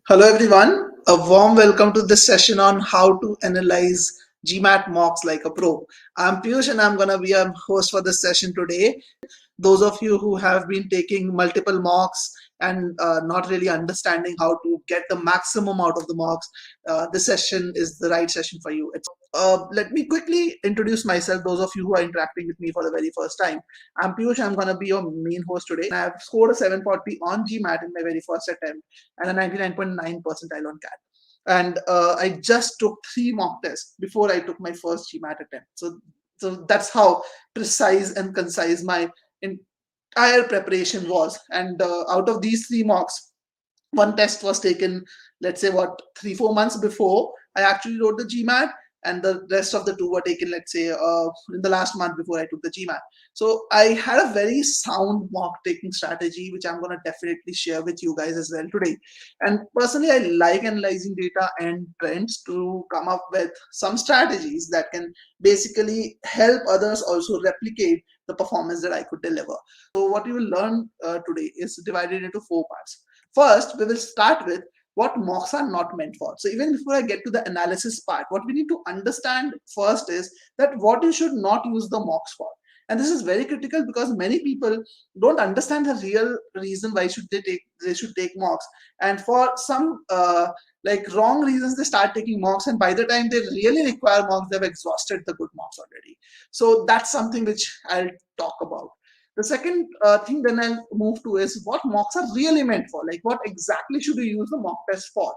Hello everyone, a warm welcome to this session on how to analyze GMAT mocks like a pro. I'm Piyush and I'm gonna be a host for this session today. Those of you who have been taking multiple mocks and not really understanding how to get the maximum out of the mocks, this session is the right session for you. Let me quickly introduce myself, those of you who are interacting with me for the very first time. I'm Piyush, I'm going to be your main host today. And I've scored a 740 on GMAT in my very first attempt and a 99.9 percentile on CAT. And I just took 3 mock tests before I took my first GMAT attempt. So that's how precise and concise my entire preparation was. And out of these 3 mocks, one test was taken, let's say, 3-4 months before I actually wrote the GMAT, and the rest of the two were taken, let's say, in the last month before I took the GMAT. So I had a very sound mock taking strategy, which I'm going to definitely share with you guys as well today. And personally, I like analyzing data and trends to come up with some strategies that can basically help others also replicate the performance that I could deliver. So what you will learn today is divided into 4 parts. First, we will start with what mocks are not meant for. So even before I get to the analysis part, what we need to understand first is that what you should not use the mocks for. And this is very critical because many people don't understand the real reason why they should take mocks. And for some like wrong reasons, they start taking mocks, and by the time they really require mocks, they've exhausted the good mocks already. So that's something which I'll talk about. The second thing then I'll move to is what mocks are really meant for. Like what exactly should you use the mock test for?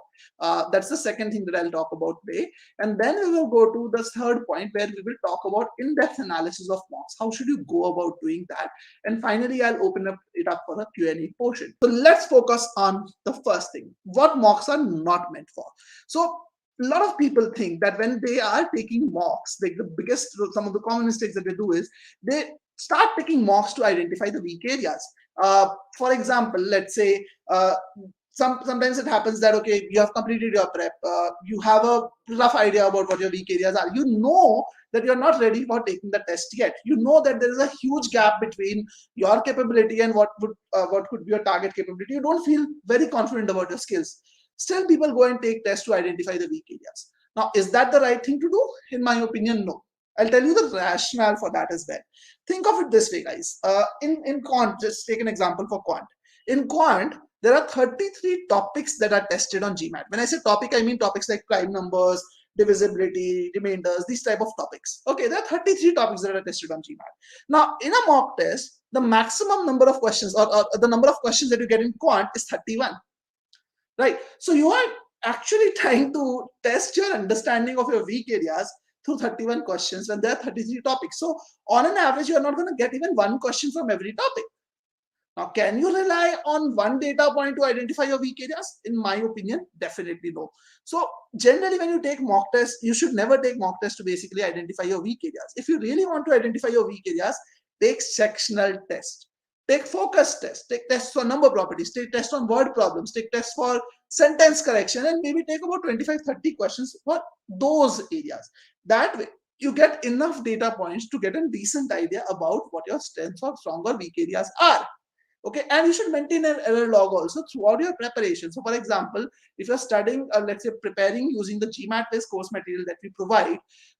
That's the second thing that I'll talk about today. And then we will go to the third point where we will talk about in-depth analysis of mocks. How should you go about doing that? And finally, I'll open it up for a Q&A portion. So let's focus on the first thing, what mocks are not meant for. So a lot of people think that when they are taking mocks, like some of the common mistakes that they do is they start picking mocks to identify the weak areas. For example, let's say sometimes it happens that, okay, you have completed your prep, you have a rough idea about what your weak areas are. You know that you're not ready for taking the test yet. You know that there is a huge gap between your capability and what could be your target capability. You don't feel very confident about your skills. Still, people go and take tests to identify the weak areas. Now, is that the right thing to do? In my opinion, no. I'll tell you the rationale for that as well. Think of it this way, guys. In Quant, just take an example for Quant. In Quant, there are 33 topics that are tested on GMAT. When I say topic, I mean topics like prime numbers, divisibility, remainders, these type of topics. Okay, there are 33 topics that are tested on GMAT. Now, in a mock test, the maximum number of questions or the number of questions that you get in Quant is 31. Right? So you are actually trying to test your understanding of your weak areas through 31 questions when there are 33 topics. So on an average, you're not going to get even one question from every topic. Now, can you rely on one data point to identify your weak areas? In my opinion, definitely no. So generally, when you take mock tests, you should never take mock tests to basically identify your weak areas. If you really want to identify your weak areas, take sectional tests. Take focus tests, take tests for number properties, take tests on word problems, take tests for sentence correction, and maybe take about 25-30 questions for those areas. That way, you get enough data points to get a decent idea about what your strengths or strong or weak areas are. Okay, and you should maintain an error log also throughout your preparation. So for example, if you're studying, let's say preparing using the GMAT based course material that we provide,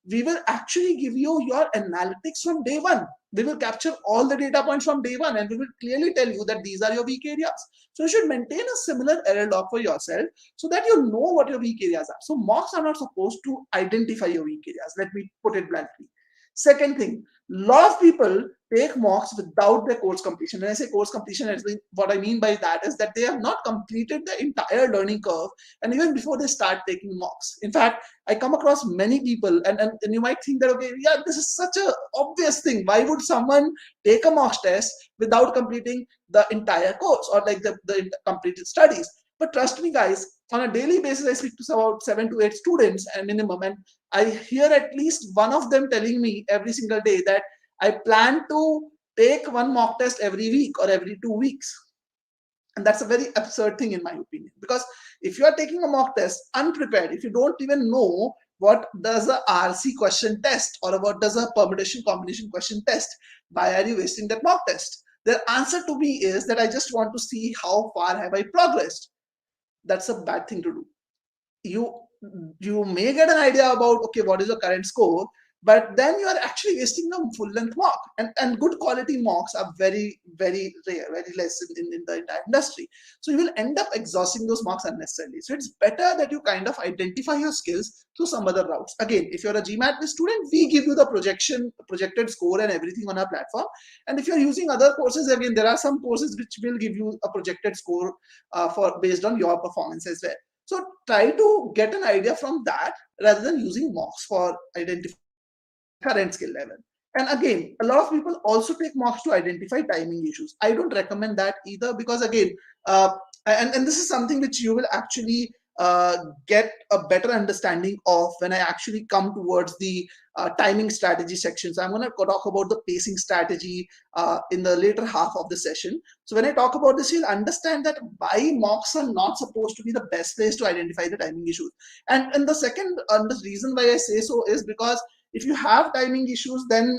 we will actually give you your analytics from day one. We will capture all the data points from day one, and we will clearly tell you that these are your weak areas. So you should maintain a similar error log for yourself so that you know what your weak areas are. So mocks are not supposed to identify your weak areas. Let me put it bluntly. Second thing, lot of people take mocks without their course completion. When I say course completion, what I mean by that is that they have not completed the entire learning curve, and even before they start taking mocks. In fact, I come across many people, and you might think that, okay, yeah, this is such a obvious thing. Why would someone take a mock test without completing the entire course or like the completed studies? But trust me, guys, on a daily basis, I speak to about 7 to 8 students at minimum, and I hear at least one of them telling me every single day that I plan to take one mock test every week or every 2 weeks. And that's a very absurd thing in my opinion, because if you are taking a mock test unprepared, if you don't even know what does a RC question test or what does a permutation combination question test, why are you wasting that mock test? The answer to me is that I just want to see how far have I progressed. that's a bad thing to do. You may get an idea about, okay, what is your current score, but then you are actually wasting a full length mock, and good quality mocks are very rare, very less in the entire industry. So you will end up exhausting those mocks unnecessarily. So it's better that you kind of identify your skills through some other routes. Again, if you're a GMAT student, we give you the projected score and everything on our platform. And if you're using other courses, again, there are some courses which will give you a projected score for based on your performance as well. So try to get an idea from that rather than using mocks for identifying current skill level. And again, a lot of people also take mocks to identify timing issues. I don't recommend that either, because again, uh, and this is something which you will actually get a better understanding of when I actually come towards the timing strategy section. So I'm going to talk about the pacing strategy in the later half of the session. So when I talk about this, you'll understand that why mocks are not supposed to be the best place to identify the timing issues. And the second the reason why I say so is because if you have timing issues, then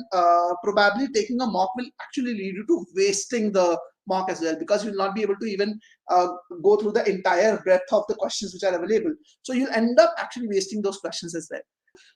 probably taking a mock will actually lead you to wasting the mock as well, because you'll not be able to even uh, go through the entire breadth of the questions which are available. So you'll end up actually wasting those questions as well.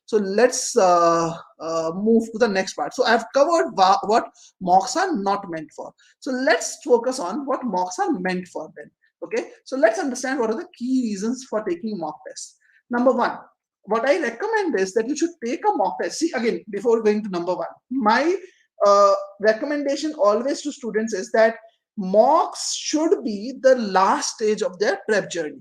So let's move to the next part. So I've covered what mocks are not meant for. So let's focus on what mocks are meant for then. Okay, so let's understand what are the key reasons for taking mock tests. Number one, what I recommend is that you should take a mock test. See, again, before going to number one, my recommendation always to students is that mocks should be the last stage of their prep journey.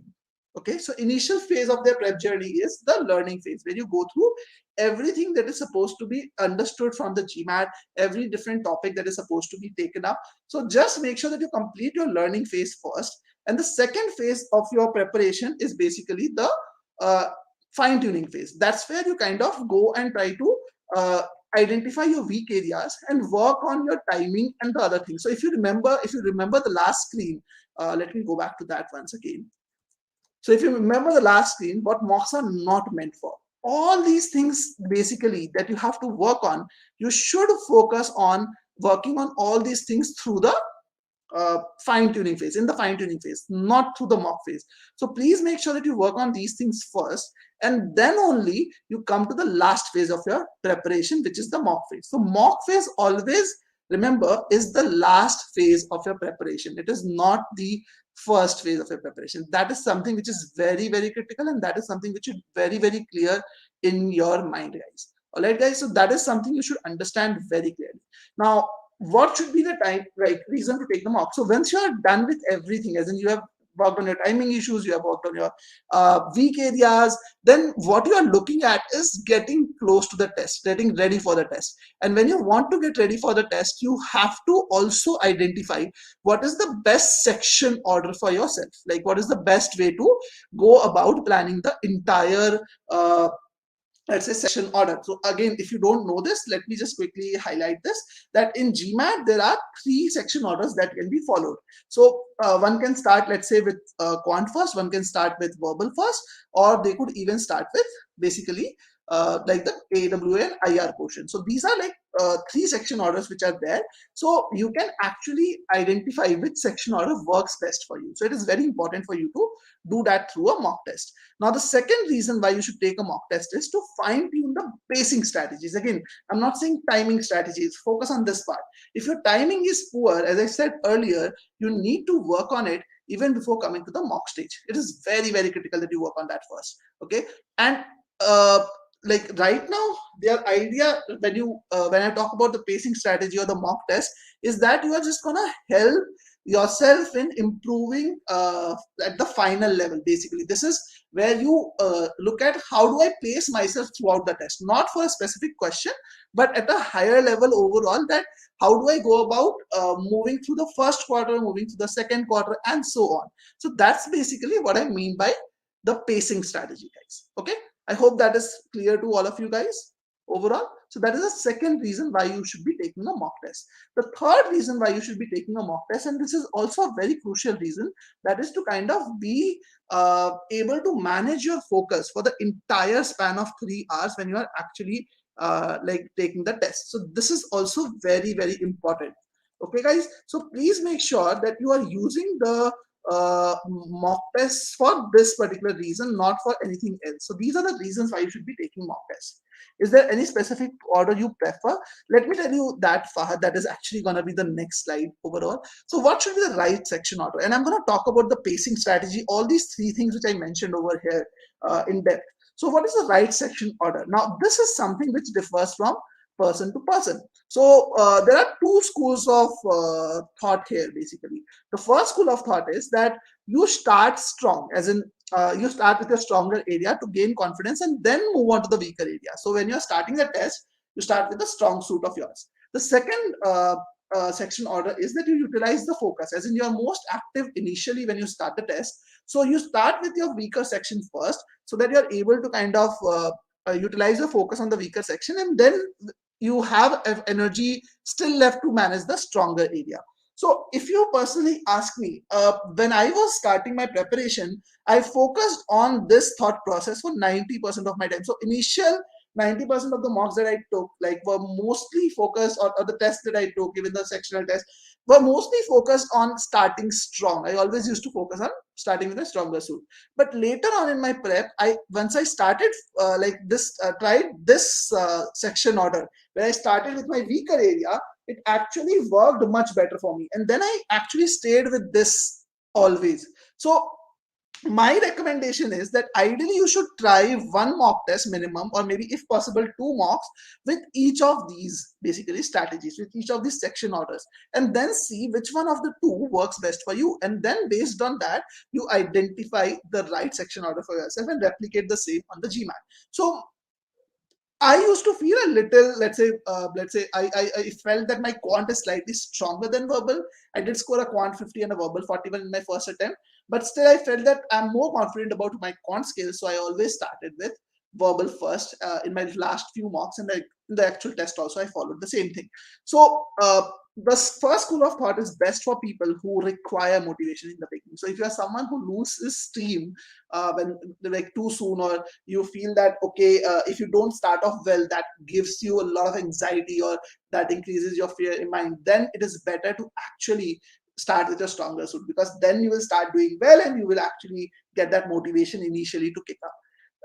Okay, so initial phase of their prep journey is the learning phase, where you go through everything that is supposed to be understood from the GMAT, every different topic that is supposed to be taken up. So just make sure that you complete your learning phase first. And the second phase of your preparation is basically the fine tuning phase. That's where you kind of go and try to identify your weak areas and work on your timing and the other things. So if you remember the last screen, let me go back to that once again. So if you remember the last screen, what mocks are not meant for. All these things basically that you have to work on, you should focus on working on all these things through the fine-tuning phase, in the fine-tuning phase, not through the mock phase. So please make sure that you work on these things first, and then only you come to the last phase of your preparation, which is the mock phase. So mock phase, always remember, is the last phase of your preparation. It is not the first phase of your preparation. That is something which is very critical, and that is something which is very clear in your mind, guys. All right, guys, so that is something you should understand very clearly. Now, what should be the time, right, reason to take the mock? So once you are done with everything, as in you have worked on your timing issues, you have worked on your weak areas, then what you are looking at is getting close to the test, getting ready for the test. And when you want to get ready for the test, you have to also identify what is the best section order for yourself. Like, what is the best way to go about planning the entire let's say section order. So again, if you don't know this, let me just quickly highlight this, that in GMAT there are 3 section orders that can be followed. So one can start, let's say, with quant first, one can start with verbal first, or they could even start with basically like the AWA and IR portion. So these are like 3 section orders which are there. So you can actually identify which section order works best for you. So it is very important for you to do that through a mock test. Now, the second reason why you should take a mock test is to fine tune the pacing strategies. Again, I'm not saying timing strategies, focus on this part. If your timing is poor, as I said earlier, you need to work on it even before coming to the mock stage. It is very critical that you work on that first. Okay, and like right now, their idea when I talk about the pacing strategy or the mock test is that you are just gonna help yourself in improving at the final level. Basically, this is where you look at how do I pace myself throughout the test, not for a specific question, but at a higher level overall, that how do I go about moving through the first quarter, moving through the second quarter, and so on. So that's basically what I mean by the pacing strategy, guys. Okay, I hope that is clear to all of you guys overall. So that is the second reason why you should be taking a mock test. The third reason why you should be taking a mock test, and this is also a very crucial reason, that is to kind of be able to manage your focus for the entire span of 3 hours when you are actually like taking the test. So this is also very important. Okay, guys. So please make sure that you are using the mock tests for this particular reason, not for anything else. So these are the reasons why you should be taking mock tests. Is there any specific order you prefer? Let me tell you that, Fahad, that is actually going to be the next slide overall. So what should be the right section order? And I'm going to talk about the pacing strategy, all these three things which I mentioned over here in depth. So what is the right section order? Now, this is something which differs from person to person. So there are two schools of thought here, basically. The first school of thought is that you start strong, as in you start with a stronger area to gain confidence and then move on to the weaker area. So when you're starting the test, you start with a strong suit of yours. The second section order is that you utilize the focus, as in you're most active initially when you start the test. So you start with your weaker section first so that you're able to kind of utilize your focus on the weaker section, and then you have energy still left to manage the stronger area. So if you personally ask me, when I was starting my preparation, I focused on this thought process for 90% of my time. So initial 90% of the mocks that I took, like, were mostly focused, or the tests that I took, even the sectional tests, were mostly focused on starting strong. I always used to focus on starting with a stronger suit. But later on in my prep, once I started tried this section order, where I started with my weaker area, it actually worked much better for me. And then I actually stayed with this always. So my recommendation is that ideally you should try one mock test minimum, or maybe if possible two mocks, with each of these basically strategies, with each of these section orders, and then see which one of the two works best for you. And then based on that, you identify the right section order for yourself and replicate the same on the GMAT. So I used to feel a little, I felt that my quant is slightly stronger than verbal. I did score a quant 50 and a verbal 41 in my first attempt, but still I felt that I'm more confident about my quant skills. So I always started with verbal first in my last few mocks, and in the actual test also I followed the same thing. So the first school of thought is best for people who require motivation in the beginning. So if you are someone who loses steam when like too soon, or you feel that okay, if you don't start off well, that gives you a lot of anxiety, or that increases your fear in mind, then it is better to actually start with a stronger suit, because then you will start doing well and you will actually get that motivation initially to kick up.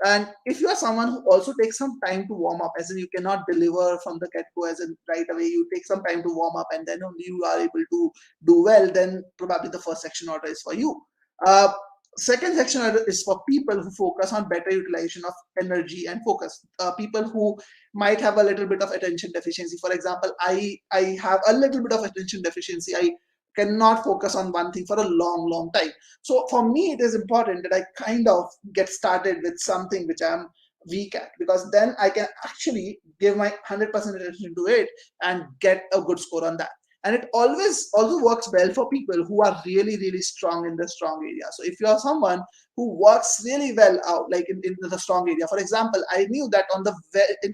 And if you are someone who also takes some time to warm up, as in you cannot deliver from the get-go, as in right away, you take some time to warm up and then only you are able to do well, then probably the first section order is for you. uh, Second section is for people who focus on better utilization of energy and focus. People who might have a little bit of attention deficiency. For example, I have a little bit of attention deficiency. I cannot focus on one thing for a long time. So for me, it is important that I kind of get started with something which I'm weak at, because then I can actually give my 100% attention to it and get a good score on that. And it always also works well for people who are really strong in the strong area. So if you are someone who works really well out, like in the strong area, for example, I knew that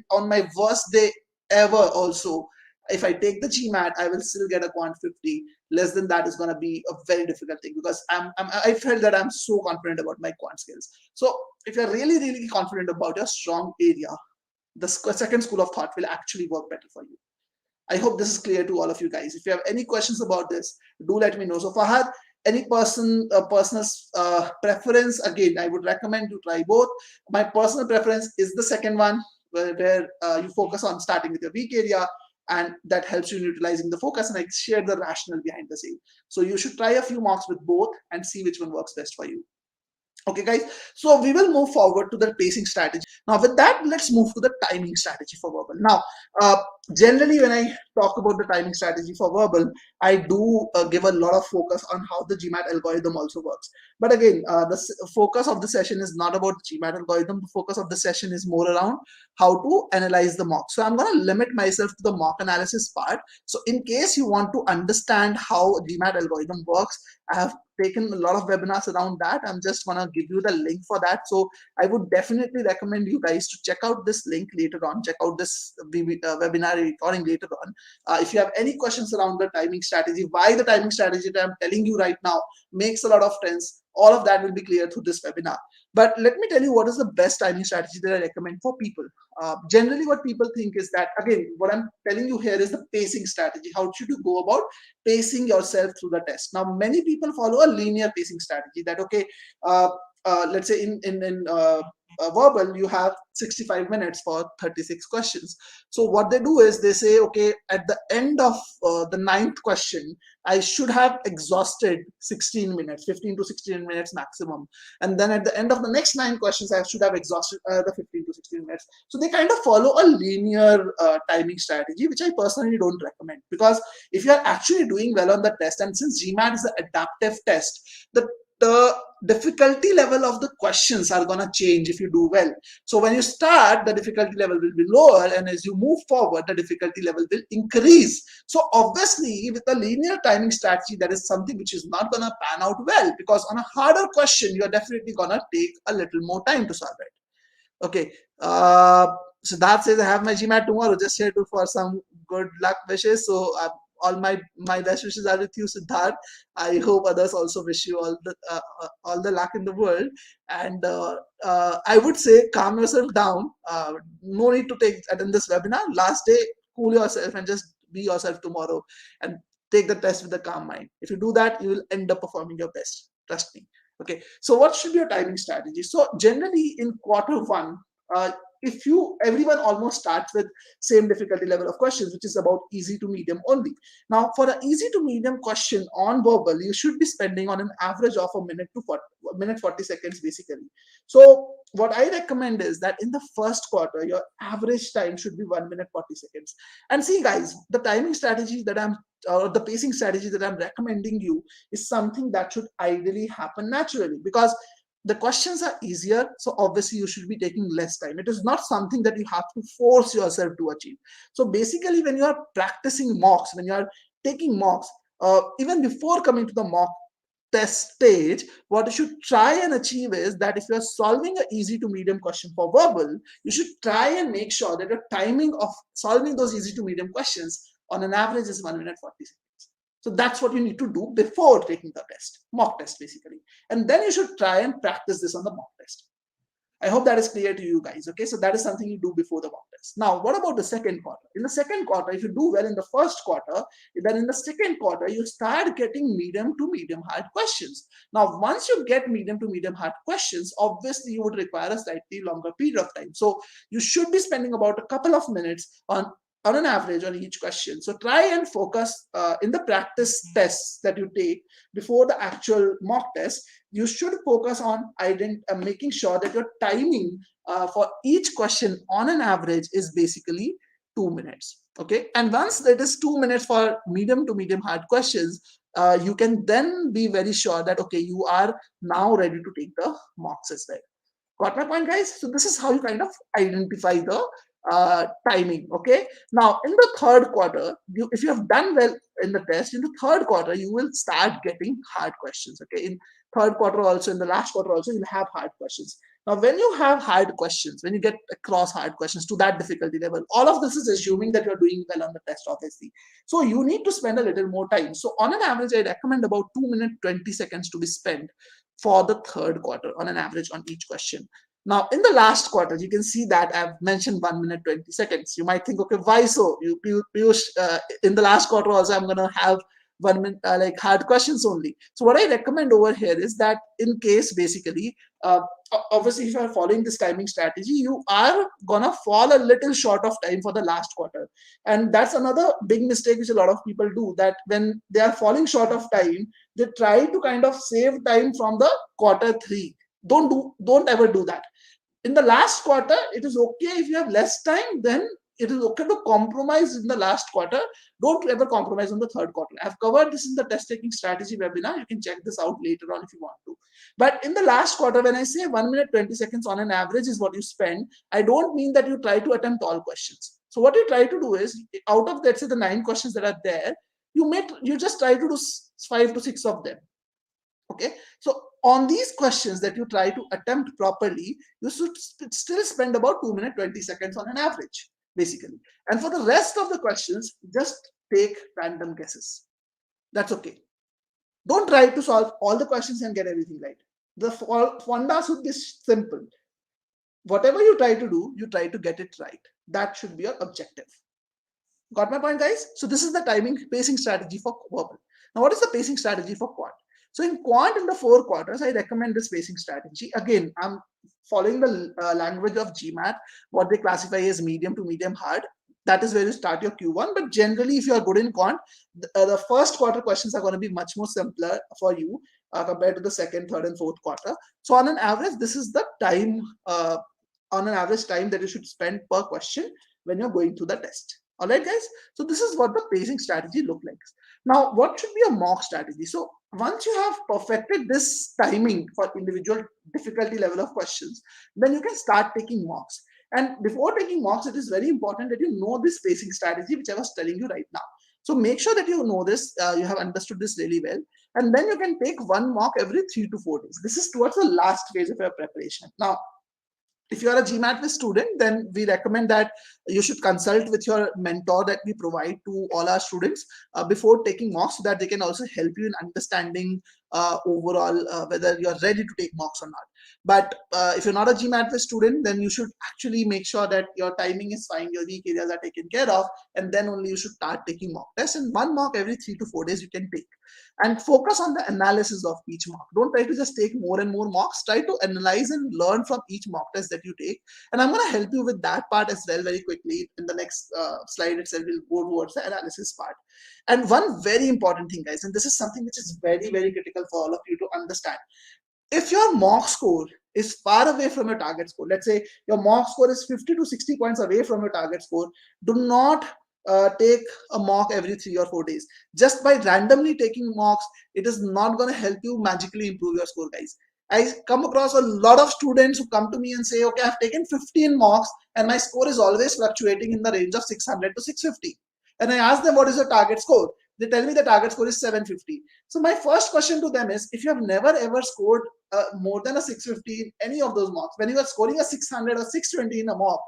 on my worst day ever also, if I take the GMAT, I will still get a quant 50. Less than that is going to be a very difficult thing, because I felt that I'm so confident about my quant skills. So if you're really confident about your strong area, the second school of thought will actually work better for you. I hope this is clear to all of you guys. If you have any questions about this, do let me know. So Fahad, any personal preference? Again, I would recommend you try both. My personal preference is the second one, where you focus on starting with your weak area, and that helps you in utilizing the focus. And I share the rationale behind the same. So you should try a few mocks with both and see which one works best for you. Okay, guys, so we will move forward to the pacing strategy. Now, with that, let's move to the timing strategy for verbal. Now, generally, when I talk about the timing strategy for verbal, I do give a lot of focus on how the GMAT algorithm also works. But again, the focus of the session is not about the GMAT algorithm. The focus of the session is more around how to analyze the mock. So I'm going to limit myself to the mock analysis part. So in case you want to understand how GMAT algorithm works, I have taken a lot of webinars around that. I'm just going to give you the link for that. So I would definitely recommend you guys to check out this link later on, check out this webinar recording later on. If you have any questions around the timing strategy, why the timing strategy that I'm telling you right now makes a lot of sense, All of that will be clear through this webinar. But let me tell you what is the best timing strategy that I recommend for people. Generally, what people think is that, again, what I'm telling you here is the pacing strategy. How should you go about pacing yourself through the test? Now, many people follow a linear pacing strategy that, okay, let's say in verbal, you have 65 minutes for 36 questions. So what they do is they say, okay, at the end of the ninth question, I should have exhausted 16 minutes, 15 to 16 minutes maximum. And then at the end of the next 9 questions, I should have exhausted the 15 to 16 minutes. So they kind of follow a linear timing strategy, which I personally don't recommend, because if you are actually doing well on the test, and since GMAT is an adaptive test, the difficulty level of the questions are going to change if you do well. So when you start, the difficulty level will be lower, and as you move forward, the difficulty level will increase. So obviously, with a linear timing strategy, that is something which is not going to pan out well, because on a harder question, you're definitely going to take a little more time to solve it. Okay. So that says I have my GMAT tomorrow. Just here to for some good luck wishes. So all my best wishes are with you, Siddharth. I hope others also wish you all the luck in the world. And I would say calm yourself down. No need to attend this webinar. Last day, cool yourself and just be yourself tomorrow and take the test with a calm mind. If you do that, you will end up performing your best. Trust me. Okay. So what should be your timing strategy? So generally in quarter one, if everyone almost starts with same difficulty level of questions, which is about easy to medium only. Now for an easy to medium question on verbal, you should be spending on an average of a minute 40 seconds basically. So what I recommend is that in the first quarter, your average time should be 1 minute 40 seconds. And see guys, the timing strategy that the pacing strategy that I'm recommending you is something that should ideally happen naturally, because the questions are easier, so obviously you should be taking less time. It is not something that you have to force yourself to achieve. So basically, when you are practicing mocks, when you are taking mocks, even before coming to the mock test stage, what you should try and achieve is that if you are solving an easy to medium question for verbal, you should try and make sure that your timing of solving those easy to medium questions on an average is 1 minute 40 seconds. So that's what you need to do before taking the test, mock test basically. And then you should try and practice this on the mock test. I hope that is clear to you guys. Okay, so that is something you do before the mock test. Now, what about the second quarter? In the second quarter, if you do well in the first quarter, then in the second quarter, you start getting medium to medium hard questions. Now, once you get medium to medium hard questions, obviously you would require a slightly longer period of time. So you should be spending about a couple of minutes on an average on each question. So try and focus in the practice tests that you take before the actual mock test. You should focus on making sure that your timing for each question on an average is basically 2 minutes. Okay, and once that is 2 minutes for medium to medium hard questions, you can then be very sure that okay, you are now ready to take the mocks as well. Got my point, guys? So this is how you kind of identify the timing. Okay. Now in the third quarter, if you have done well in the test, in the third quarter you will start getting hard questions. Okay. In third quarter also, in the last quarter also, you'll have hard questions. Now when you have hard questions, when you get across hard questions to that difficulty level, all of this is assuming that you're doing well on the test, obviously. So you need to spend a little more time. So on an average, I recommend about 2 minutes 20 seconds to be spent for the third quarter on an average on each question. Now, in the last quarter, you can see that I've mentioned 1 minute 20 seconds. You might think, okay, why so? Piyush, in the last quarter also, I'm going to have 1 minute, like hard questions only. So what I recommend over here is that in case basically, obviously, if you are following this timing strategy, you are going to fall a little short of time for the last quarter. And that's another big mistake which a lot of people do, that when they are falling short of time, they try to kind of save time from the quarter 3. Don't ever do that. In the last quarter, it is okay if you have less time, then it is okay to compromise in the last quarter. Don't ever compromise on the third quarter. I've covered this in the test taking strategy webinar. You can check this out later on if you want to. But in the last quarter, when I say 1 minute 20 seconds on an average is what you spend, I don't mean that you try to attempt all questions. So what you try to do is, out of, let's say, the 9 questions that are there, you just try to do 5 to 6 of them. Okay, so on these questions that you try to attempt properly, you should still spend about 2 minutes 20 seconds on an average, basically. And for the rest of the questions, just take random guesses. That's okay. Don't try to solve all the questions and get everything right. The formula should be simple. Whatever you try to do, you try to get it right. That should be your objective. Got my point, guys? So this is the timing pacing strategy for verbal. Now, what is the pacing strategy for quant? So in quant, in the 4 quarters, I recommend this pacing strategy. Again, I'm following the language of GMAT, what they classify as medium to medium hard. That is where you start your Q1. But generally, if you are good in quant, the first quarter questions are going to be much more simpler for you compared to the second, third, and fourth quarter. So on an average, this is the time, on an average time that you should spend per question when you're going through the test. All right, guys. So this is what the pacing strategy look like. Now, what should be a mock strategy? So once you have perfected this timing for individual difficulty level of questions, then you can start taking mocks. And before taking mocks, it is very important that you know this pacing strategy, which I was telling you right now. So make sure that you know this, you have understood this really well. And then you can take one mock every 3 to 4 days. This is towards the last phase of your preparation. Now, if you are a GMAT student, then we recommend that you should consult with your mentor that we provide to all our students before taking mocks, so that they can also help you in understanding overall whether you're ready to take mocks or not. But if you're not a GMAT student, then you should actually make sure that your timing is fine, your weak areas are taken care of, and then only you should start taking mock tests. And one mock every 3 to 4 days you can take. And focus on the analysis of each mock. Don't try to just take more and more mocks. Try to analyze and learn from each mock test that you take. And I'm going to help you with that part as well very quickly. In the next slide itself, we'll go towards the analysis part. And one very important thing, guys, and this is something which is very, very critical for all of you to understand. If your mock score is far away from your target score, let's say your mock score is 50 to 60 points away from your target score, do not take a mock every 3 or 4 days. Just by randomly taking mocks, it is not going to help you magically improve your score, guys. I come across a lot of students who come to me and say, okay, I've taken 15 mocks and my score is always fluctuating in the range of 600 to 650. And I ask them, what is your target score? They tell me the target score is 750. So my first question to them is, if you have never ever scored more than a 650 in any of those mocks, when you are scoring a 600 or 620 in a mock,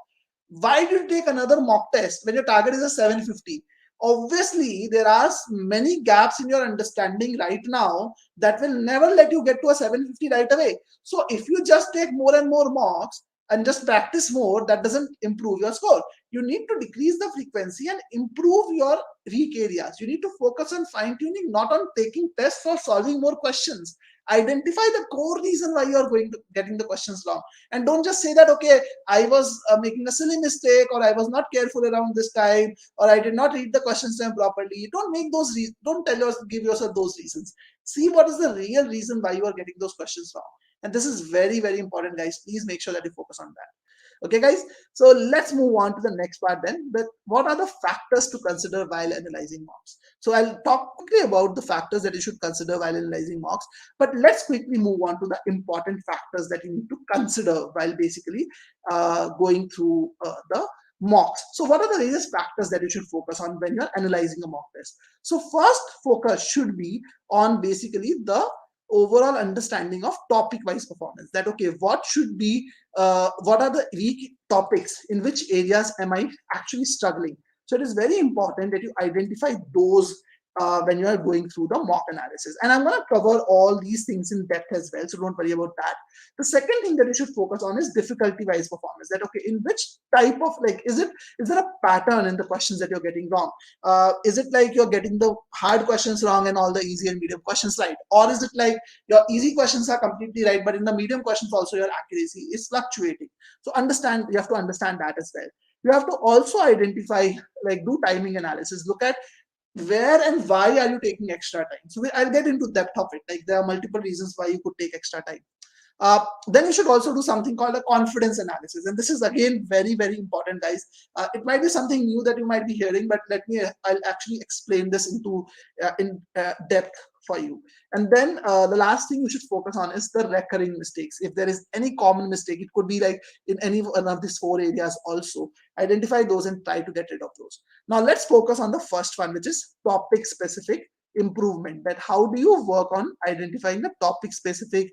why do you take another mock test when your target is a 750? Obviously, there are many gaps in your understanding right now that will never let you get to a 750 right away. So if you just take more and more mocks and just practice more, that doesn't improve your score. You need to decrease the frequency and improve your weak areas. You need to focus on fine tuning, not on taking tests or solving more questions. Identify the core reason why you are getting the questions wrong, and don't just say that, okay, I was making a silly mistake, or I was not careful around this time, or I did not read the questions time properly. Don't make those don't give yourself those reasons. See what is the real reason why you are getting those questions wrong. And this is very, very important, guys. Please make sure that you focus on that. Okay, guys, so let's move on to the next part then. But what are the factors to consider while analyzing mocks? So I'll talk quickly about the factors that you should consider while analyzing mocks, but let's quickly move on to the important factors that you need to consider while basically going through the mocks. So what are the various factors that you should focus on when you're analyzing a mock test? So first focus should be on basically the overall understanding of topic wise performance, that okay, what should be what are the weak topics, in which areas am I actually struggling. So it is very important that you identify those when you are going through the mock analysis. And I'm going to cover all these things in depth as well, so don't worry about that. The second thing that you should focus on is difficulty wise performance, that okay, in which type of, like, is there a pattern in the questions that you're getting wrong? Is it like you're getting the hard questions wrong and all the easy and medium questions right, or is it like your easy questions are completely right, but in the medium questions also your accuracy is fluctuating? So you have to understand that as well. You have to also identify, like, do timing analysis, look at where and why are you taking extra time. So I'll get into depth of it, like there are multiple reasons why you could take extra time. Then you should also do something called a confidence analysis, and this is again very, very important, guys. It might be something new that you might be hearing, but I'll actually explain this in depth for you. And then the last thing you should focus on is the recurring mistakes. If there is any common mistake, it could be like in any one of these 4 areas also. Identify those and try to get rid of those. Now let's focus on the first one, which is topic specific improvement. That how do you work on identifying the topic specific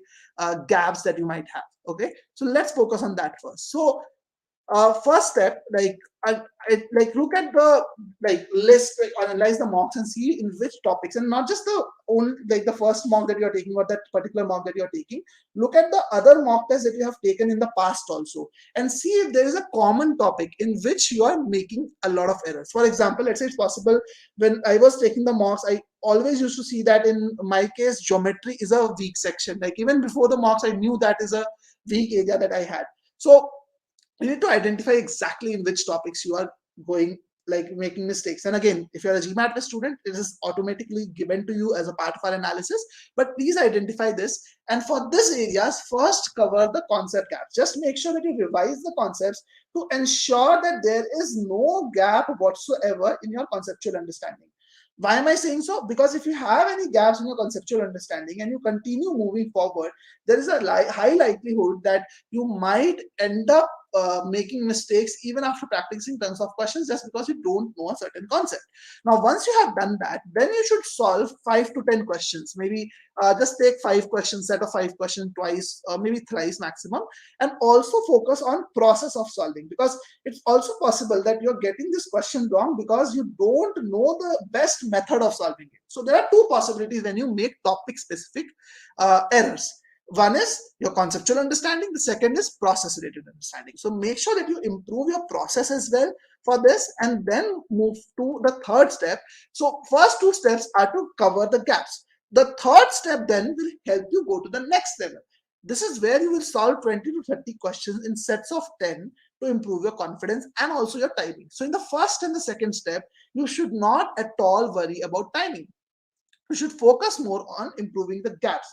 gaps that you might have. Okay, so let's focus on that first. So First step, like look at the list, analyze the mocks and see in which topics, and not just the only the first mock that you're taking or that particular mock that you're taking. Look at the other mock tests that you have taken in the past also, and see if there is a common topic in which you are making a lot of errors. For example, let's say it's possible, when I was taking the mocks, I always used to see that in my case geometry is a weak section. Like even before the mocks, I knew that is a weak area that I had. So you need to identify exactly in which topics you are going, like making mistakes. And again, if you're a GMAT student, it is automatically given to you as a part of our analysis, but please identify this. And for this areas, first cover the concept gaps. Just make sure that you revise the concepts to ensure that there is no gap whatsoever in your conceptual understanding. Why am I saying so? Because if you have any gaps in your conceptual understanding and you continue moving forward, there is a high likelihood that you might end up making mistakes even after practicing tons of questions, just because you don't know a certain concept. Now, once you have done that, then you should solve 5 to 10 questions. Maybe just take 5 questions, set of 5 questions twice, or maybe thrice maximum, and also focus on process of solving, because it's also possible that you're getting this question wrong because you don't know the best method of solving it. So there are two possibilities when you make topic specific errors. One is your conceptual understanding, the second is process related understanding. So make sure that you improve your process as well for this, and then move to the third step. So first two steps are to cover the gaps. The third step then will help you go to the next level. This is where you will solve 20 to 30 questions in sets of 10 to improve your confidence and also your timing. So in the first and the second step, you should not at all worry about timing. You should focus more on improving the gaps,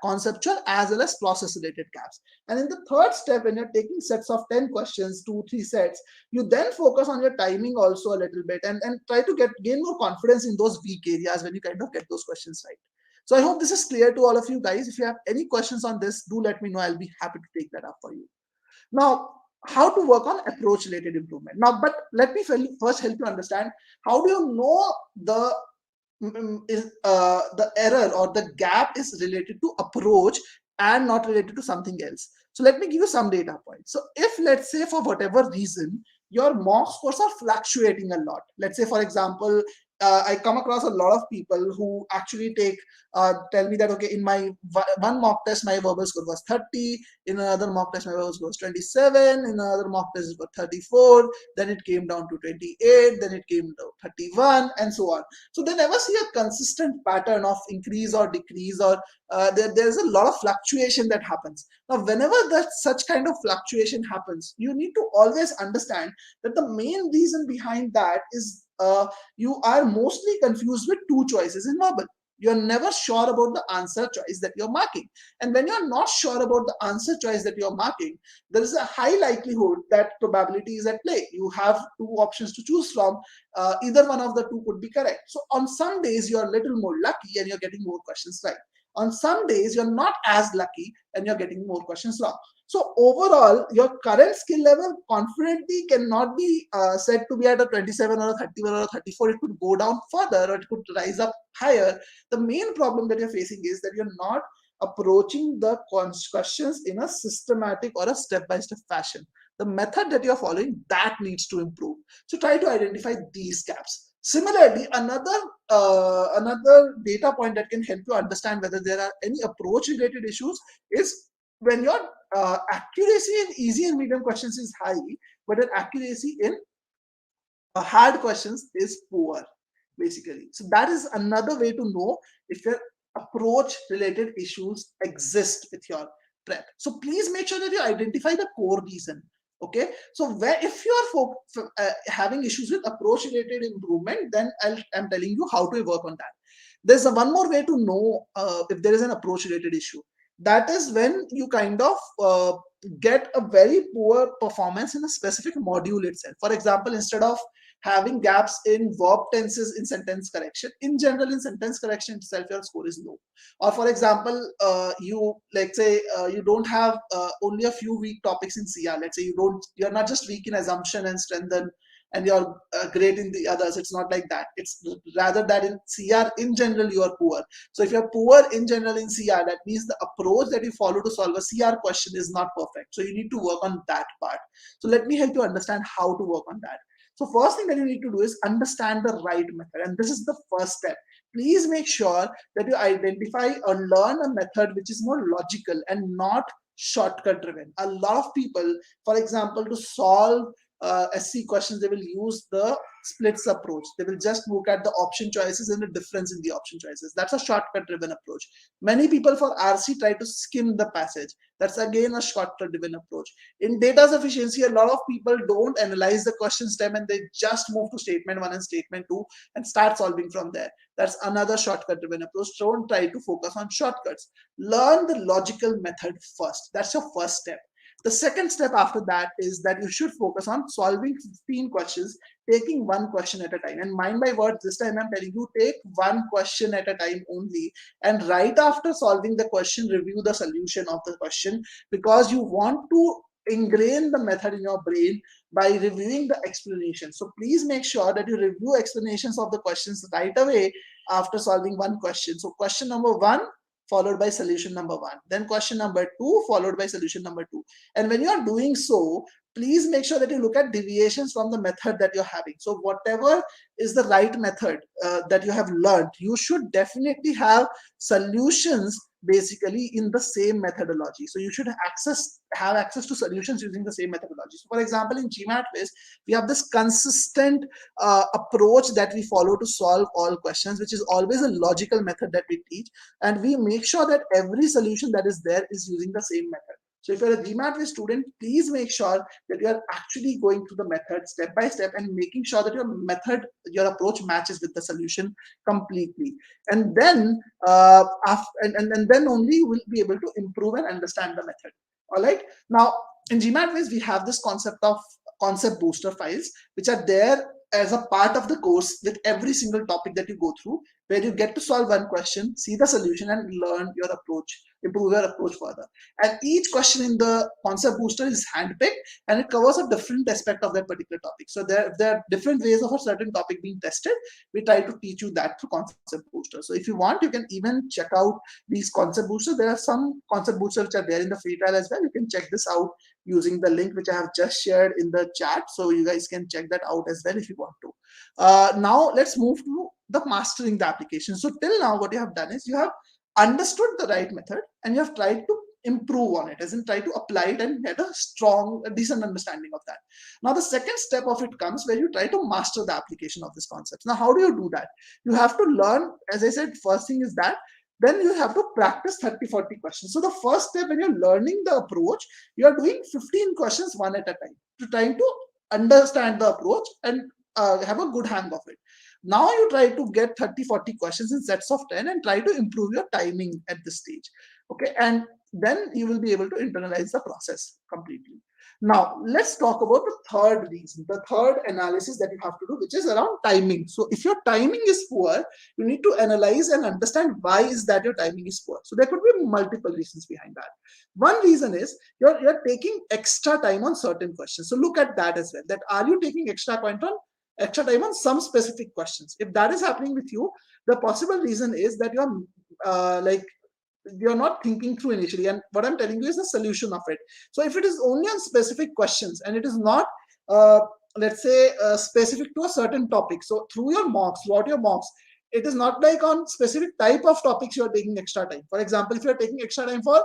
conceptual as well as process related gaps. And in the third step, when you're taking sets of 10 questions, 2 3 sets, you then focus on your timing also a little bit, and try to gain more confidence in those weak areas when you kind of get those questions right. So I hope this is clear to all of you guys. If you have any questions on this, do let me know. I'll be happy to take that up for you. Now, how to work on approach related improvement. Now, but let me first help you understand, how do you know the error or the gap is related to approach and not related to something else. So let me give you some data points. So if, let's say, for whatever reason your mock scores are fluctuating a lot, let's say for example, I come across a lot of people who actually tell me that, okay, in my one mock test my verbal score was 30, in another mock test my verbal score was 27, in another mock test it was 34, then it came down to 28, then it came to 31, and so on. So they never see a consistent pattern of increase or decrease, or there's a lot of fluctuation that happens. Now, whenever that such kind of fluctuation happens, you need to always understand that the main reason behind that is you are mostly confused with two choices in verbal. You're never sure about the answer choice that you're marking. And when you're not sure about the answer choice that you're marking, there is a high likelihood that probability is at play. You have two options to choose from. Either one of the two could be correct. So on some days, you're a little more lucky and you're getting more questions right. On some days, you're not as lucky and you're getting more questions wrong. So overall, your current skill level confidently cannot be said to be at a 27 or a 31 or a 34. It could go down further or it could rise up higher. The main problem that you're facing is that you're not approaching the questions in a systematic or a step-by-step fashion. The method that you're following, that needs to improve. So try to identify these gaps. Similarly, another data point that can help you understand whether there are any approach-related issues is when your accuracy in easy and medium questions is high, but your accuracy in hard questions is poor, basically. So that is another way to know if your approach-related issues exist with your prep. So please make sure that you identify the core reason. Okay, so if you are having issues with approach related improvement, then I'm telling you how to work on that. There's one more way to know if there is an approach related issue. That is when you kind of get a very poor performance in a specific module itself. For example, instead of having gaps in verb tenses in sentence correction, in general in sentence correction itself your score is low. Or for example, let's say you don't have only a few weak topics in CR. Let's say you're not just weak in assumption and strengthen and you're great in the others. It's not like that. It's rather that in CR in general you are poor. So if you're poor in general in CR, that means the approach that you follow to solve a CR question is not perfect. So you need to work on that part. So let me help you understand how to work on that. So first thing that you need to do is understand the right method, and this is the first step. Please make sure that you identify or learn a method which is more logical and not shortcut driven. A lot of people, for example, to solve SC questions, they will use the splits approach. They will just look at the option choices and the difference in the option choices. That's a shortcut driven approach. Many people for RC try to skim the passage. That's again a shortcut driven approach. In data sufficiency, a lot of people don't analyze the question stem and they just move to statement 1 and statement 2 and start solving from there. That's another shortcut driven approach. Don't try to focus on shortcuts. Learn the logical method first. That's your first step. The second step after that is that you should focus on solving 15 questions, taking one question at a time. And mind my words, this time I'm telling you, take one question at a time only. And right after solving the question, review the solution of the question, because you want to ingrain the method in your brain by reviewing the explanation. So please make sure that you review explanations of the questions right away after solving one question. So question number 1 followed by solution number 1, then question number 2 followed by solution number 2. And when you are doing so, please make sure that you look at deviations from the method that you're having. So whatever is the right method that you have learned, you should definitely have solutions basically in the same methodology. So you should have access to solutions using the same methodology. So for example, in GMAT quiz, we have this consistent approach that we follow to solve all questions, which is always a logical method that we teach, and we make sure that every solution that is there is using the same method. So if you're a GMAT student, please make sure that you are actually going through the method step by step and making sure that your method, your approach matches with the solution completely. And then, and then only you will be able to improve and understand the method. All right. Now, in GMAT quiz, we have this concept of concept booster files, which are there as a part of the course with every single topic that you go through, where you get to solve one question, see the solution, and learn your approach, improve your approach further. And each question in the concept booster is handpicked, and it covers a different aspect of that particular topic. So there are different ways of a certain topic being tested. We try to teach you that through concept booster. So if you want, you can even check out these concept boosters. There are some concept boosters which are there in the free trial as well. You can check this out using the link which I have just shared in the chat. So you guys can check that out as well if you want to. Now let's move to the mastering the application. So till now, what you have done is you have understood the right method and you have tried to improve on it, as in try to apply it and get a decent understanding of that. Now the second step of it comes where you try to master the application of this concept. Now how do you do that? You have to learn, as I said, first thing is that then you have to practice 30-40 questions. So the first step when you're learning the approach, you are doing 15 questions one at a time to trying to understand the approach and have a good hang of it. Now you try to get 30-40 questions in sets of 10 and try to improve your timing at this stage. Okay, and then you will be able to internalize the process completely. Now let's talk about the third reason, the third analysis that you have to do, which is around timing. So if your timing is poor, you need to analyze and understand why is that your timing is poor. So there could be multiple reasons behind that. One reason is you're taking extra time on certain questions. So look at that as well, that are you taking extra time on some specific questions? If that is happening with you, the possible reason is that you're not thinking through initially, and what I'm telling you is the solution of it. So if it is only on specific questions and it is not let's say specific to a certain topic, so throughout your mocks, it is not like on specific type of topics you're taking extra time. For example, if you're taking extra time for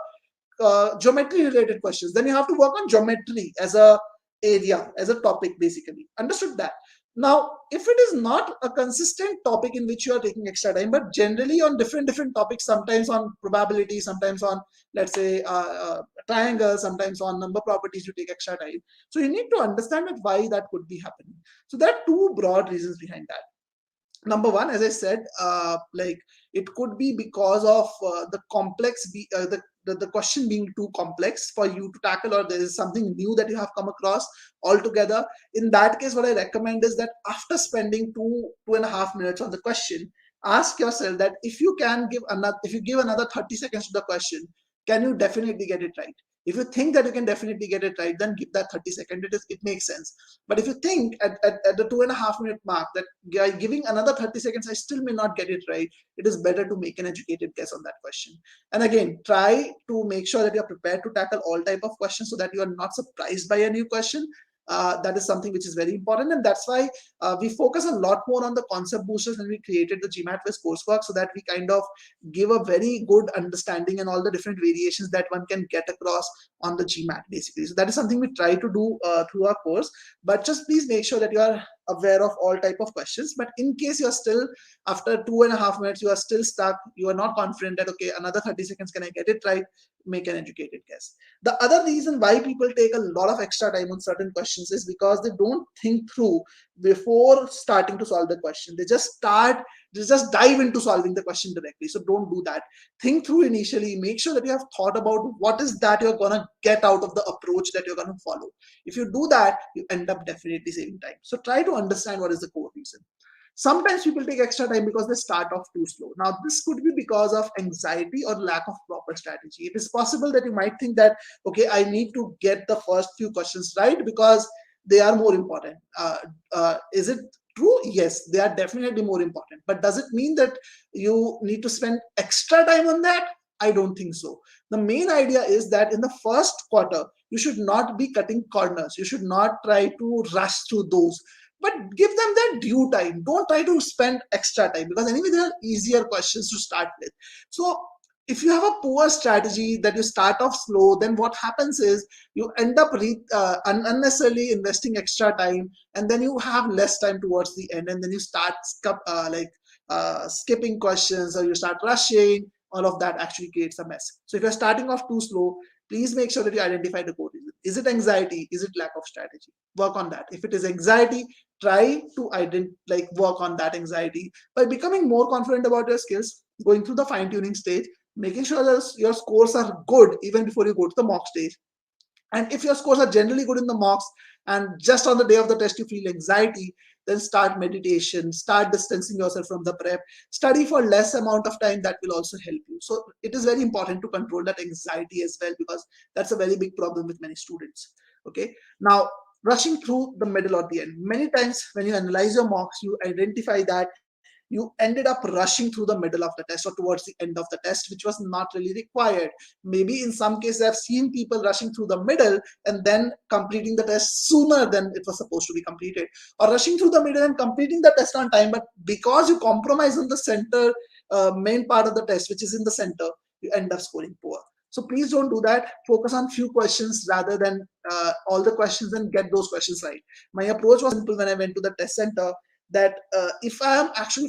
geometry related questions, then you have to work on geometry as a area, as a topic, basically. Understood that? Now, if it is not a consistent topic in which you are taking extra time, but generally on different topics, sometimes on probability, sometimes on, let's say, triangles, sometimes on number properties, you take extra time. So you need to understand that why that could be happening. So there are two broad reasons behind that. Number one, as I said, it could be because of the question being too complex for you to tackle, or there is something new that you have come across altogether. In that case, what I recommend is that after spending 2.5 minutes on the question, ask yourself that if you give another 30 seconds to the question, can you definitely get it right? If you think that you can definitely get it right, then give that 30 seconds. It makes sense. But if you think at the 2.5 minute mark that giving another 30 seconds, I still may not get it right, it is better to make an educated guess on that question. And again, try to make sure that you're prepared to tackle all type of questions so that you are not surprised by a new question. That is something which is very important, and that's why we focus a lot more on the concept boosters when we created the GMAT coursework, so that we kind of give a very good understanding and all the different variations that one can get across on the GMAT basically. So that is something we try to do through our course. But just please make sure that you are aware of all type of questions. But in case you are still, after 2.5 minutes, you are still stuck, you are not confident that okay, another 30 seconds, can I get it right? Make an educated guess. The other reason why people take a lot of extra time on certain questions is because they don't think through before starting to solve the question. They just dive into solving the question directly. So don't do that. Think through initially. Make sure that you have thought about what is that you're gonna get out of the approach that you're gonna follow. If you do that, you end up definitely saving time. So try to understand what is the core reason. Sometimes people take extra time because they start off too slow. Now, this could be because of anxiety or lack of proper strategy. It is possible that you might think that, okay, I need to get the first few questions right because they are more important. Is it true? Yes, they are definitely more important. But does it mean that you need to spend extra time on that? I don't think so. The main idea is that in the first quarter, you should not be cutting corners. You should not try to rush through those, but give them their due time. Don't try to spend extra time, because anyway there are easier questions to start with. So if you have a poor strategy that you start off slow, then what happens is you end up unnecessarily investing extra time, and then you have less time towards the end, and then you start skipping questions, or you start rushing. All of that actually creates a mess. So if you're starting off too slow, please make sure that you identify the core reason. Is it anxiety? Is it lack of strategy? Work on that. If it is anxiety, try to work on that anxiety by becoming more confident about your skills, going through the fine-tuning stage, making sure that your scores are good even before you go to the mock stage. And if your scores are generally good in the mocks and just on the day of the test you feel anxiety, then start meditation, start distancing yourself from the prep, study for less amount of time. That will also help you. So it is very important to control that anxiety as well, because that's a very big problem with many students. Okay, now rushing through the middle or the end. Many times when you analyze your mocks, you identify that you ended up rushing through the middle of the test or towards the end of the test, which was not really required. Maybe in some cases I've seen people rushing through the middle and then completing the test sooner than it was supposed to be completed, or rushing through the middle and completing the test on time, but because you compromise on the center main part of the test, which is in the center, you end up scoring poor. So please don't do that. Focus on few questions rather than all the questions, and get those questions right. My approach was simple when I went to the test center, that if I am actually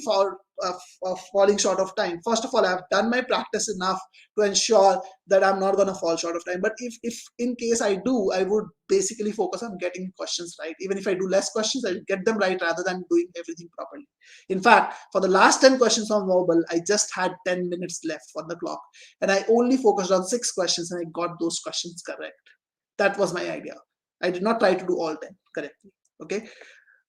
falling short of time, first of all, I've done my practice enough to ensure that I'm not going to fall short of time. But if in case I do, I would basically focus on getting questions right. Even if I do less questions, I get them right rather than doing everything properly. In fact, for the last 10 questions on verbal, I just had 10 minutes left on the clock, and I only focused on 6 questions, and I got those questions correct. That was my idea. I did not try to do all 10 correctly. Okay.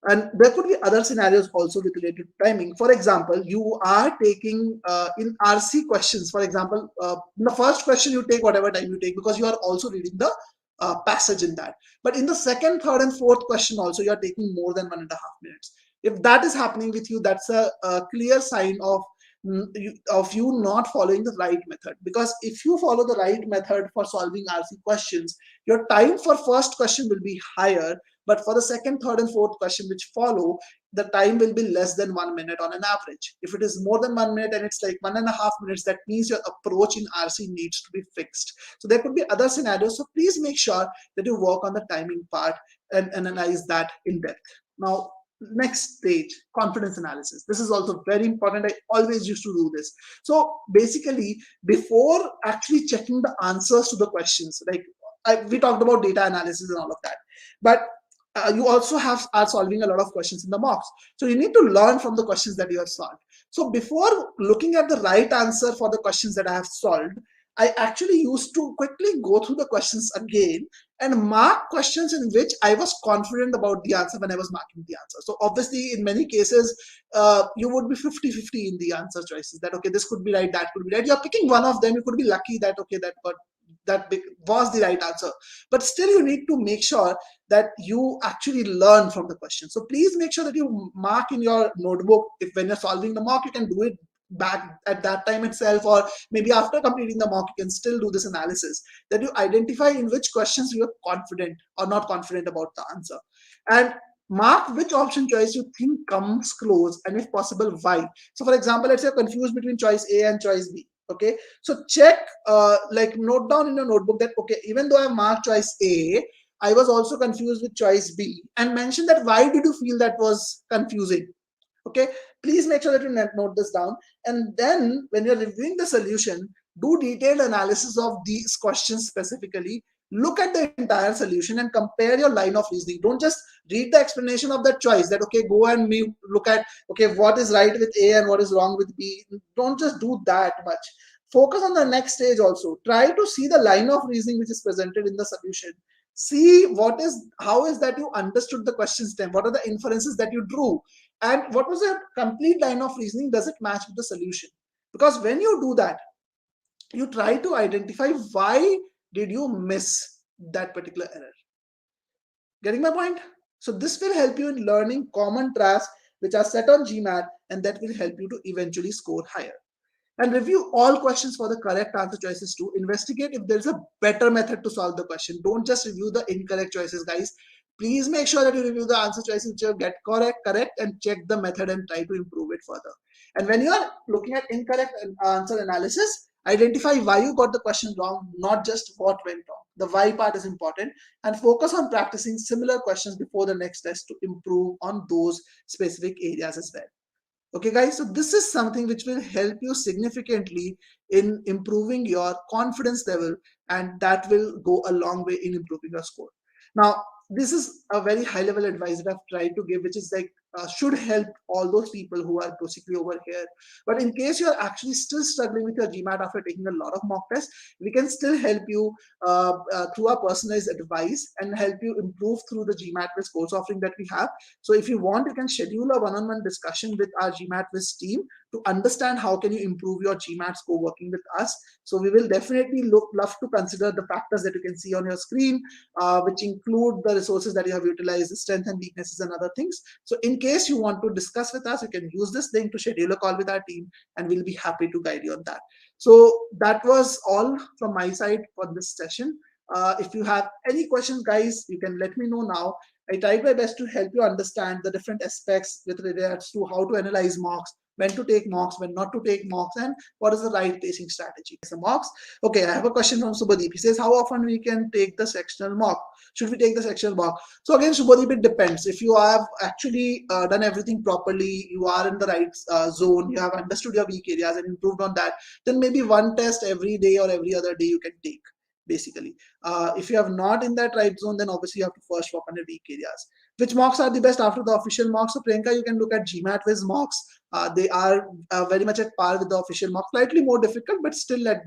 And there could be other scenarios also with related to timing. For example, you are taking in RC questions, for example, in the first question you take whatever time you take, because you are also reading the passage in that. But in the second, third, and fourth question also, you are taking more than 1.5 minutes. If that is happening with you, that's a clear sign of you not following the right method. Because if you follow the right method for solving RC questions, your time for first question will be higher, but for the second, third, and fourth question which follow, the time will be less than 1 minute on an average. If it is more than 1 minute and it's like 1.5 minutes, that means your approach in RC needs to be fixed. So there could be other scenarios. So please make sure that you work on the timing part and analyze that in depth. Now, next stage, confidence analysis. This is also very important. I always used to do this. So basically, before actually checking the answers to the questions, like we talked about data analysis and all of that, but you also are solving a lot of questions in the mocks. So you need to learn from the questions that you have solved. So before looking at the right answer for the questions that I have solved, I actually used to quickly go through the questions again and mark questions in which I was confident about the answer when I was marking the answer. So obviously, in many cases, you would be 50-50 in the answer choices, that, okay, this could be right, that could be right. You're picking one of them. You could be lucky that, okay, that got was the right answer. But still, you need to make sure that you actually learn from the question. So please make sure that you mark in your notebook. If when you're solving the mock, you can do it back at that time itself, or maybe after completing the mock, you can still do this analysis, that you identify in which questions you are confident or not confident about the answer, and mark which option choice you think comes close, and if possible, why. So for example, let's say you're confused between choice A and choice B. Okay, so check, like note down in your notebook that, okay, even though I marked choice A, I was also confused with choice B, and mention that why did you feel that was confusing. Okay, please make sure that you note this down, and then when you're reviewing the solution, do detailed analysis of these questions specifically. Look at the entire solution and compare your line of reasoning. Don't just read the explanation of that choice, that okay, go and look at, okay, what is right with A and what is wrong with B. Don't just do that much. Focus on the next stage also. Try to see the line of reasoning which is presented in the solution. See how is that you understood the question stem, what are the inferences that you drew, and what was the complete line of reasoning, does it match with the solution. Because when you do that, you try to identify why did you miss that particular error. Getting my point? So this will help you in learning common tasks which are set on GMAT, and that will help you to eventually score higher. And review all questions for the correct answer choices too. Investigate if there's a better method to solve the question. Don't just review the incorrect choices, guys. Please make sure that you review the answer choices which you get correct, and check the method and try to improve it further. And when you are looking at incorrect answer analysis, identify why you got the question wrong, not just what went wrong. The why part is important, and focus on practicing similar questions before the next test to improve on those specific areas as well. Okay, guys, so this is something which will help you significantly in improving your confidence level, and that will go a long way in improving your score. Now, this is a very high level advice that I've tried to give, which is like should help all those people who are basically over here. But in case you're actually still struggling with your GMAT after taking a lot of mock tests, we can still help you through our personalized advice and help you improve through the GMAT Quiz course offering that we have. So if you want, you can schedule a one-on-one discussion with our GMAT Quiz team to understand how can you improve your GMAT score working with us. So we will definitely love to consider the factors that you can see on your screen, which include the resources that you have utilized, the strengths and weaknesses and other things. So in case you want to discuss with us, you can use this link to schedule a call with our team, and we'll be happy to guide you on that. So that was all from my side for this session. If you have any questions, guys, you can let me know now. I tried my best to help you understand the different aspects with regards to how to analyze mocks, when to take mocks, when not to take mocks, and what is the right pacing strategy. So mocks. Okay, I have a question from Subhadeep. He says, how often we can take the sectional mock? Should we take the sectional mock? So again, Subhadeep, it depends. If you have actually done everything properly, you are in the right zone, you have understood your weak areas and improved on that, then maybe one test every day or every other day you can take, basically. If you have not in that right zone, then obviously you have to first work on your weak areas. Which mocks are the best after the official mocks? So Priyanka, you can look at GMAT Quiz mocks. They are very much at par with the official mocks, slightly more difficult, but still at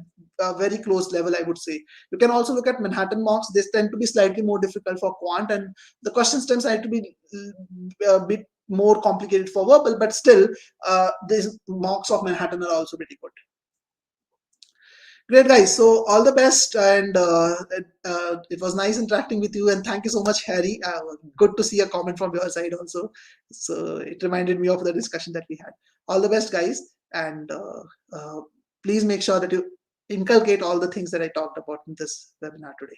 a very close level, I would say. You can also look at Manhattan mocks. They tend to be slightly more difficult for quant, and the question stems tend to be a bit more complicated for verbal, but still, these mocks of Manhattan are also pretty good. Great, guys. So all the best, and it was nice interacting with you. And thank you so much, Harry. Good to see a comment from your side also. So it reminded me of the discussion that we had. All the best, guys, and please make sure that you inculcate all the things that I talked about in this webinar today.